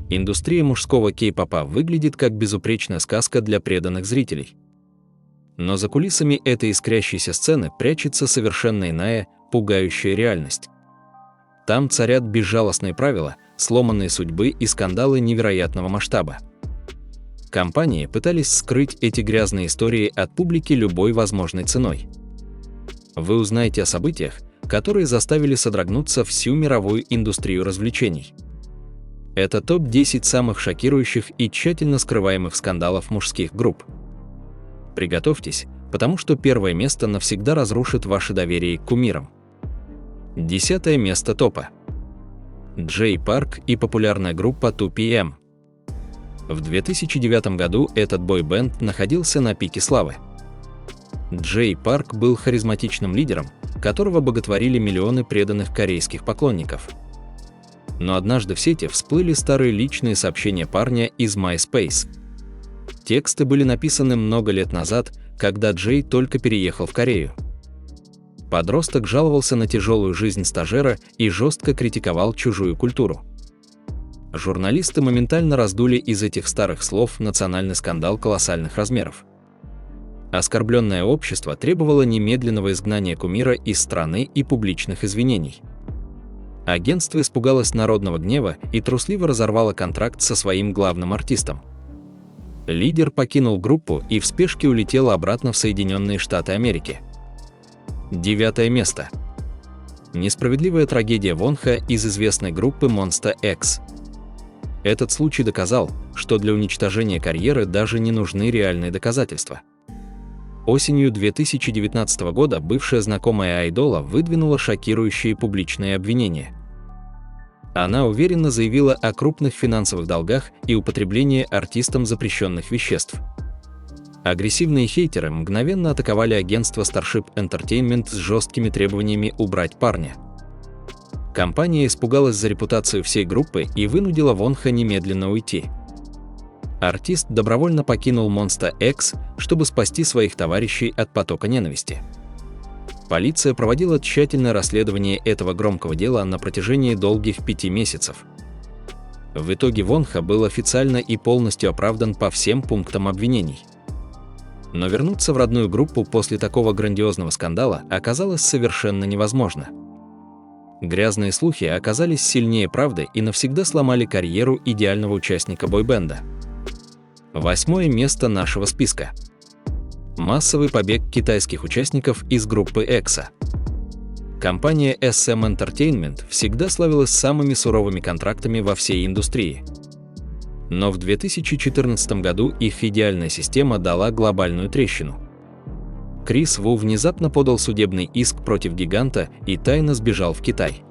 Индустрия мужского кей-попа выглядит как безупречная сказка для преданных зрителей. Но за кулисами этой искрящейся сцены прячется совершенно иная, пугающая реальность. Там царят безжалостные правила, сломанные судьбы и скандалы невероятного масштаба. Компании пытались скрыть эти грязные истории от публики любой возможной ценой. Вы узнаете о событиях, которые заставили содрогнуться всю мировую индустрию развлечений. Это топ-10 самых шокирующих и тщательно скрываемых скандалов мужских групп. Приготовьтесь, потому что первое место навсегда разрушит ваше доверие к кумирам. 10 место топа. Джей Парк и популярная группа 2PM. В 2009 году этот бой-бенд находился на пике славы. Джей Парк был харизматичным лидером, которого боготворили миллионы преданных корейских поклонников. Но однажды в сети всплыли старые личные сообщения парня из MySpace. Тексты были написаны много лет назад, когда Джей только переехал в Корею. Подросток жаловался на тяжелую жизнь стажера и жестко критиковал чужую культуру. Журналисты моментально раздули из этих старых слов национальный скандал колоссальных размеров. Оскорбленное общество требовало немедленного изгнания кумира из страны и публичных извинений. Агентство испугалось народного гнева и трусливо разорвало контракт со своим главным артистом. Лидер покинул группу и в спешке улетел обратно в Соединенные Штаты Америки. 9 место. Несправедливая трагедия Вонха из известной группы Monsta X. Этот случай доказал, что для уничтожения карьеры даже не нужны реальные доказательства. Осенью 2019 года бывшая знакомая айдола выдвинула шокирующие публичные обвинения. Она уверенно заявила о крупных финансовых долгах и употреблении артистом запрещенных веществ. Агрессивные хейтеры мгновенно атаковали агентство Starship Entertainment с жесткими требованиями убрать парня. Компания испугалась за репутацию всей группы и вынудила Вонха немедленно уйти. Артист добровольно покинул Monsta X, чтобы спасти своих товарищей от потока ненависти. Полиция проводила тщательное расследование этого громкого дела на протяжении долгих 5 месяцев. В итоге Вонха был официально и полностью оправдан по всем пунктам обвинений. Но вернуться в родную группу после такого грандиозного скандала оказалось совершенно невозможно. Грязные слухи оказались сильнее правды и навсегда сломали карьеру идеального участника бойбенда. 8 место нашего списка. Массовый побег китайских участников из группы EXO. Компания SM Entertainment всегда славилась самыми суровыми контрактами во всей индустрии. Но в 2014 году их идеальная система дала глобальную трещину. Крис Ву внезапно подал судебный иск против гиганта и тайно сбежал в Китай.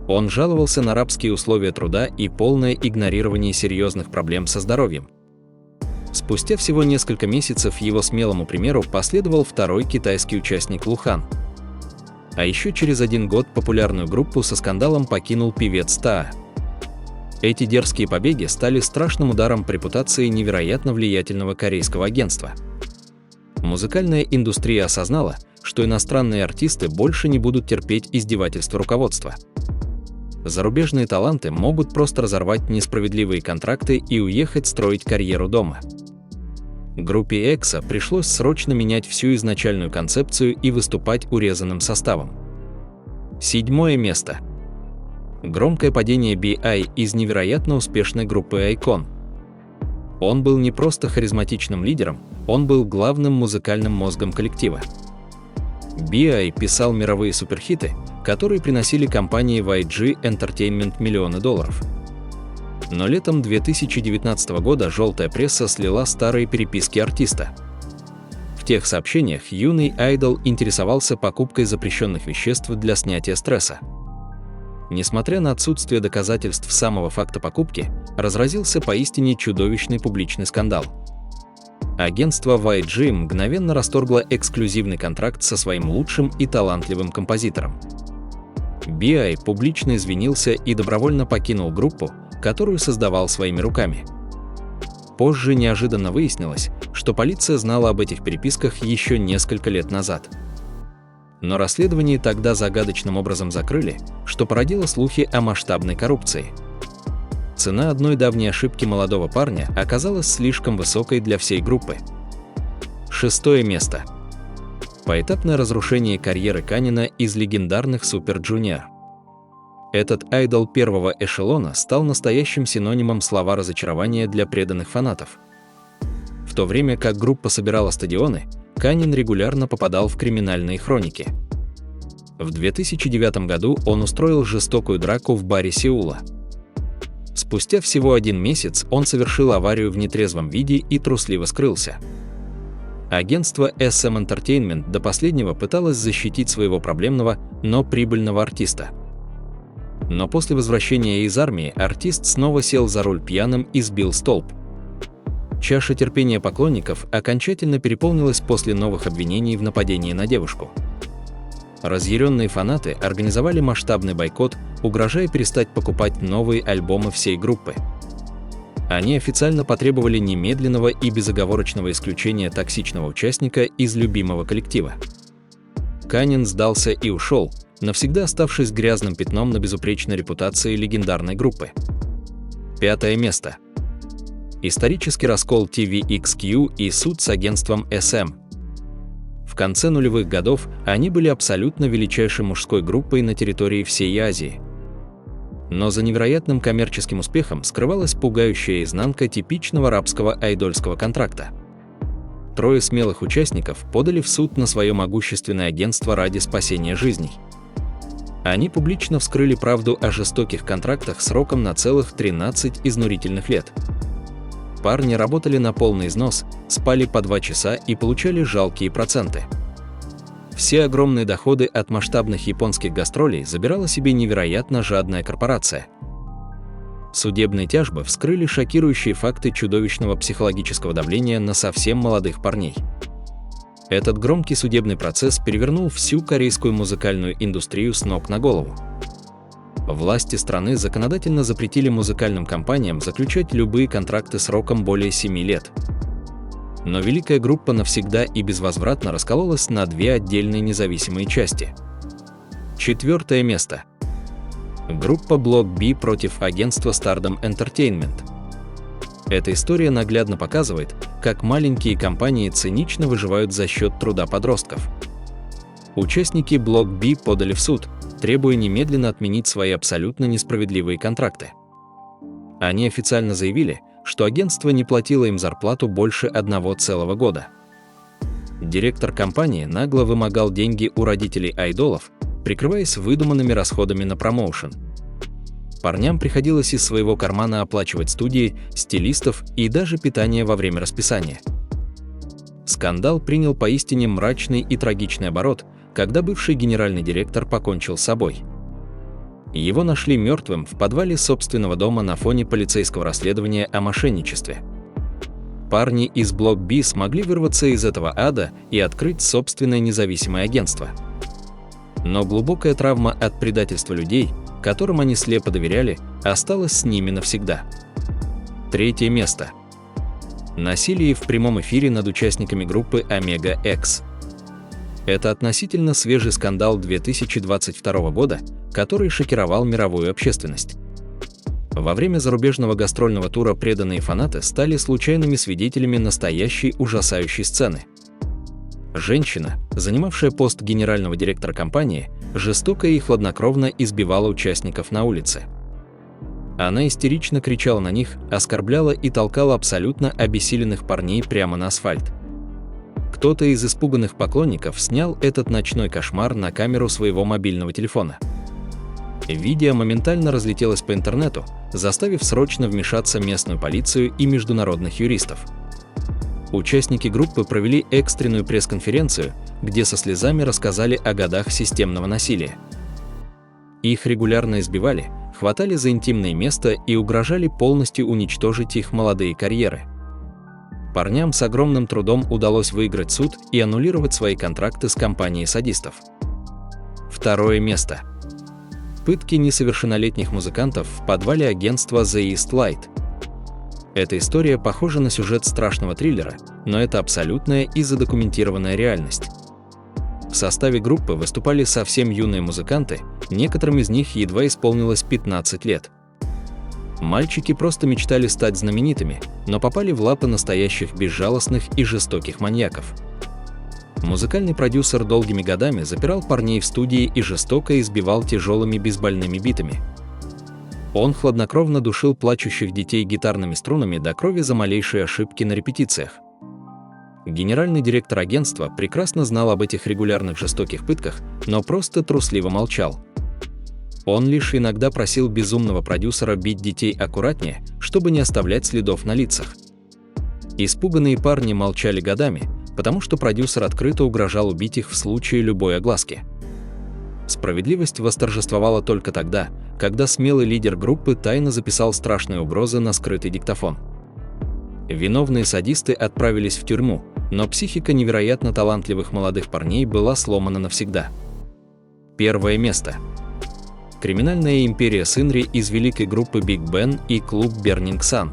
Он жаловался на рабские условия труда и полное игнорирование серьезных проблем со здоровьем. Спустя всего несколько месяцев его смелому примеру последовал второй китайский участник Лухан. А еще через 1 год популярную группу со скандалом покинул певец Таа. Эти дерзкие побеги стали страшным ударом по репутации невероятно влиятельного корейского агентства. Музыкальная индустрия осознала, что иностранные артисты больше не будут терпеть издевательства руководства. Зарубежные таланты могут просто разорвать несправедливые контракты и уехать строить карьеру дома. Группе EXO пришлось срочно менять всю изначальную концепцию и выступать урезанным составом. 7 место. Громкое падение B.I. из невероятно успешной группы iKON. Он был не просто харизматичным лидером, он был главным музыкальным мозгом коллектива. B.I. писал мировые суперхиты, которые приносили компании YG Entertainment миллионы долларов. Но летом 2019 года желтая пресса слила старые переписки артиста. В тех сообщениях юный айдол интересовался покупкой запрещенных веществ для снятия стресса. Несмотря на отсутствие доказательств самого факта покупки, разразился поистине чудовищный публичный скандал. Агентство YG мгновенно расторгло эксклюзивный контракт со своим лучшим и талантливым композитором. B.I. публично извинился и добровольно покинул группу, которую создавал своими руками. Позже неожиданно выяснилось, что полиция знала об этих переписках еще несколько лет назад. Но расследование тогда загадочным образом закрыли, что породило слухи о масштабной коррупции. цена одной давней ошибки молодого парня оказалась слишком высокой для всей группы. 6 место. Поэтапное разрушение карьеры Канина из легендарных Super Junior. Этот айдол первого эшелона стал настоящим синонимом слова разочарования для преданных фанатов. В то время как группа собирала стадионы, Канин регулярно попадал в криминальные хроники. В 2009 году он устроил жестокую драку в баре Сеула. Спустя всего 1 месяц он совершил аварию в нетрезвом виде и трусливо скрылся. Агентство SM Entertainment до последнего пыталось защитить своего проблемного, но прибыльного артиста. Но после возвращения из армии артист снова сел за руль пьяным и сбил столб. Чаша терпения поклонников окончательно переполнилась после новых обвинений в нападении на девушку. Разъяренные фанаты организовали масштабный бойкот, угрожая перестать покупать новые альбомы всей группы. Они официально потребовали немедленного и безоговорочного исключения токсичного участника из любимого коллектива. Канин сдался и ушел, навсегда оставшись грязным пятном на безупречной репутации легендарной группы. 5 место. Исторический раскол TVXQ и суд с агентством SM. В конце нулевых годов они были абсолютно величайшей мужской группой на территории всей Азии. Но за невероятным коммерческим успехом скрывалась пугающая изнанка типичного рабского айдольского контракта. 3 смелых участников подали в суд на свое могущественное агентство ради спасения жизней. Они публично вскрыли правду о жестоких контрактах сроком на целых 13 изнурительных лет. Парни работали на полный износ, спали по 2 часа и получали жалкие проценты. Все огромные доходы от масштабных японских гастролей забирала себе невероятно жадная корпорация. Судебные тяжбы вскрыли шокирующие факты чудовищного психологического давления на совсем молодых парней. Этот громкий судебный процесс перевернул всю корейскую музыкальную индустрию с ног на голову. Власти страны законодательно запретили музыкальным компаниям заключать любые контракты сроком более 7 лет. Но великая группа навсегда и безвозвратно раскололась на 2 отдельные независимые части. 4 место. Группа Block B против агентства Stardom Entertainment. Эта история наглядно показывает, как маленькие компании цинично выживают за счет труда подростков. Участники Block B подали в суд, требуя немедленно отменить свои абсолютно несправедливые контракты. Они официально заявили, что агентство не платило им зарплату больше 1 целого года. Директор компании нагло вымогал деньги у родителей айдолов, прикрываясь выдуманными расходами на промоушен. Парням приходилось из своего кармана оплачивать студии, стилистов и даже питание во время расписания. Скандал принял поистине мрачный и трагичный оборот, когда бывший генеральный директор покончил с собой. Его нашли мертвым в подвале собственного дома на фоне полицейского расследования о мошенничестве. Парни из Block B смогли вырваться из этого ада и открыть собственное независимое агентство. Но глубокая травма от предательства людей, которым они слепо доверяли, осталась с ними навсегда. 3 место. Насилие в прямом эфире над участниками группы Omega X. Это относительно свежий скандал 2022 года, который шокировал мировую общественность. Во время зарубежного гастрольного тура преданные фанаты стали случайными свидетелями настоящей ужасающей сцены. Женщина, занимавшая пост генерального директора компании, жестоко и хладнокровно избивала участников на улице. Она истерично кричала на них, оскорбляла и толкала абсолютно обессиленных парней прямо на асфальт. Кто-то из испуганных поклонников снял этот ночной кошмар на камеру своего мобильного телефона. Видео моментально разлетелось по интернету, заставив срочно вмешаться местную полицию и международных юристов. Участники группы провели экстренную пресс-конференцию, где со слезами рассказали о годах системного насилия. Их регулярно избивали, хватали за интимное место и угрожали полностью уничтожить их молодые карьеры. Парням с огромным трудом удалось выиграть суд и аннулировать свои контракты с компанией садистов. 2 место. Пытки несовершеннолетних музыкантов в подвале агентства The East Light. Эта история похожа на сюжет страшного триллера, но это абсолютная и задокументированная реальность. В составе группы выступали совсем юные музыканты, некоторым из них едва исполнилось 15 лет. Мальчики просто мечтали стать знаменитыми, но попали в лапы настоящих безжалостных и жестоких маньяков. Музыкальный продюсер долгими годами запирал парней в студии и жестоко избивал тяжелыми бейсбольными битами. Он хладнокровно душил плачущих детей гитарными струнами до крови за малейшие ошибки на репетициях. Генеральный директор агентства прекрасно знал об этих регулярных жестоких пытках, но просто трусливо молчал. Он лишь иногда просил безумного продюсера бить детей аккуратнее, чтобы не оставлять следов на лицах. Испуганные парни молчали годами, потому что продюсер открыто угрожал убить их в случае любой огласки. Справедливость восторжествовала только тогда, когда смелый лидер группы тайно записал страшные угрозы на скрытый диктофон. Виновные садисты отправились в тюрьму, но психика невероятно талантливых молодых парней была сломана навсегда. Первое место. Криминальная империя Синри из великой группы Big Ben и клуб Burning Sun.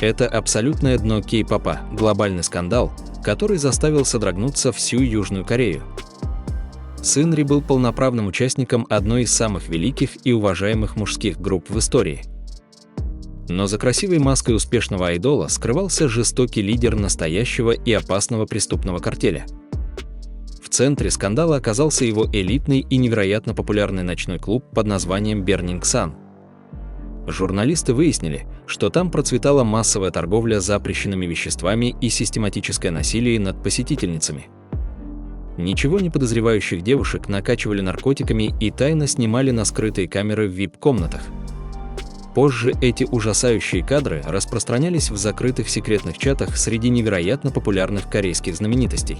Это абсолютное дно кей-попа, глобальный скандал, который заставил содрогнуться всю Южную Корею. Синри был полноправным участником одной из самых великих и уважаемых мужских групп в истории. Но за красивой маской успешного айдола скрывался жестокий лидер настоящего и опасного преступного картеля. В центре скандала оказался его элитный и невероятно популярный ночной клуб под названием Burning Sun. Журналисты выяснили, что там процветала массовая торговля запрещенными веществами и систематическое насилие над посетительницами. Ничего не подозревающих девушек накачивали наркотиками и тайно снимали на скрытые камеры в VIP-комнатах. Позже эти ужасающие кадры распространялись в закрытых секретных чатах среди невероятно популярных корейских знаменитостей.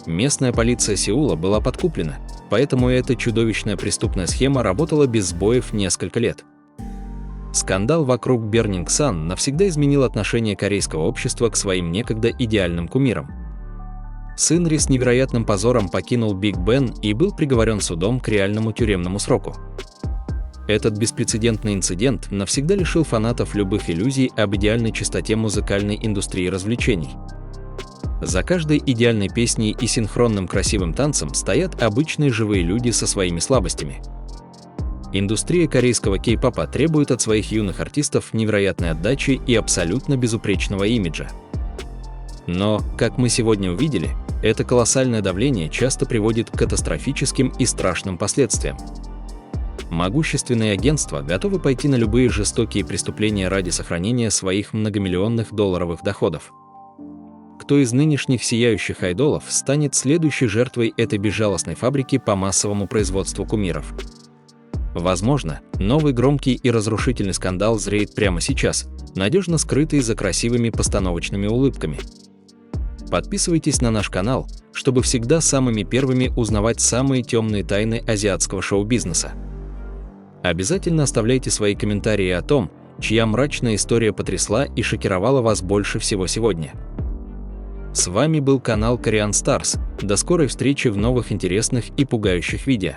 Местная полиция Сеула была подкуплена, поэтому эта чудовищная преступная схема работала без сбоев несколько лет. Скандал вокруг Burning Sun навсегда изменил отношение корейского общества к своим некогда идеальным кумирам. Синри с невероятным позором покинул Big Ben и был приговорен судом к реальному тюремному сроку. Этот беспрецедентный инцидент навсегда лишил фанатов любых иллюзий об идеальной чистоте музыкальной индустрии развлечений. За каждой идеальной песней и синхронным красивым танцем стоят обычные живые люди со своими слабостями. Индустрия корейского кей-попа требует от своих юных артистов невероятной отдачи и абсолютно безупречного имиджа. Но, как мы сегодня увидели, это колоссальное давление часто приводит к катастрофическим и страшным последствиям. Могущественные агентства готовы пойти на любые жестокие преступления ради сохранения своих многомиллионных долларовых доходов. Кто из нынешних сияющих айдолов станет следующей жертвой этой безжалостной фабрики по массовому производству кумиров? Возможно, новый громкий и разрушительный скандал зреет прямо сейчас, надежно скрытый за красивыми постановочными улыбками. Подписывайтесь на наш канал, чтобы всегда самыми первыми узнавать самые темные тайны азиатского шоу-бизнеса. Обязательно оставляйте свои комментарии о том, чья мрачная история потрясла и шокировала вас больше всего сегодня. С вами был канал Korean Stars. До скорой встречи в новых интересных и пугающих видео.